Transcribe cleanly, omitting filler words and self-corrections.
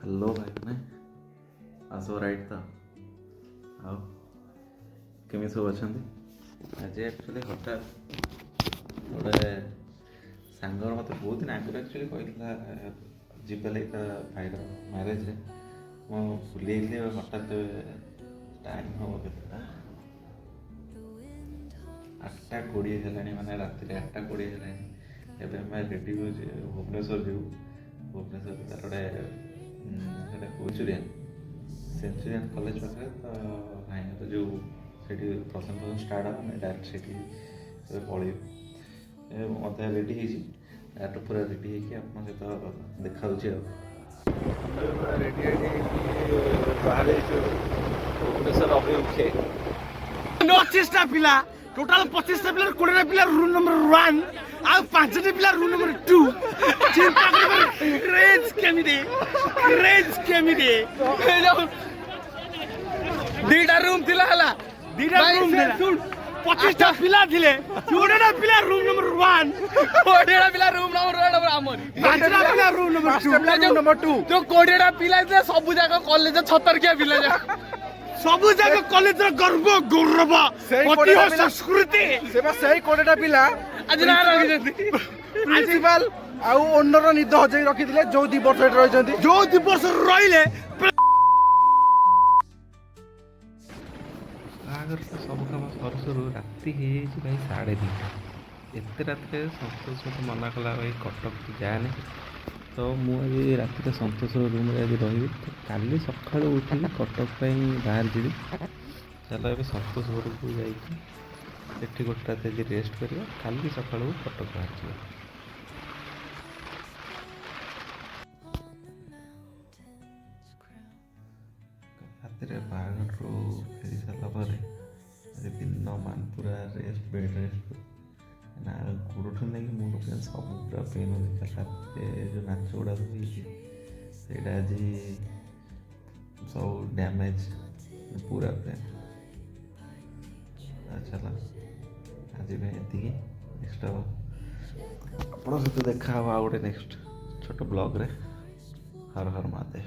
Hello भाई मैंने आसो राइट था आओ केमी सब अच्छा आज एक्चुअली हठात गोटे सांगर मत बहुत दिन आगे एक्चुअली कहला जीवा लगे भाईर मैरेज मुझे भूल हठात टाइम हम के 8:20 है माने रात 8:20 है एवं रेडी हो भुवनेश्वर जीव भुवनेश्वर तार गोटे सेंचुरियन कॉलेज पाखे तो भाई तो जो प्रथम स्टार्ट हम डायरेक्ट से पलू मत रेडी डायरेक्ट पूरा रेडी आप सहित देखा रेडी बाहर भुवनेश्वर अभिमुखे 25टा पिला टोटाल 25टा पिला 20टा पिला रूम नंबर 1 आ 5टा पिला रूम नंबर 2 चिंता कर क्रेज केमिदे दीटा रूम थिला हला दीटा रूम थिला सुन 25टा पिला थिले 20टा पिला रूम नंबर 1 20टा पिला रूम नंबर हमर 5टा पिला रूम नंबर 2 जो 20टा पिला थे सब जाक कॉलेज 76 पिला जा सब जाक कॉलेज र गर्व गौरव ঐতিহ্য संस्कृति सेबा सही कोडेटा पिला आज ना रखि जति प्रिंसिपल आ ओनर निद हजई रखि दिले जो 2 वर्ष रहि जंती जो 2 वर्ष रहिले बाहर सब कम सर सर राति भाई 2:30 एत रात सतोष मत मना कला भाई कटक जाने तो मुझे रात सतोष रूम आज रही तो काली सका उठी कटक बाहर जी चलो ये सतोष घर को जाइए गोटे रात आज रेस्ट करिया काली सका कटक बाहर जी रातिर बाहर फेरी सारापर दिन मान पूरा रेस्ट बेड रेस्ट ना गोड़ नहीं मुंड पेन सब पूरा पेन होता जो नाच गुड़ा सब आज सब डैमेज पूरा पेन चला आज ये नेक्स्ट आप सहित देखा गोटे नेक्स्ट छोट ब्लॉग रे हर हर महादेव।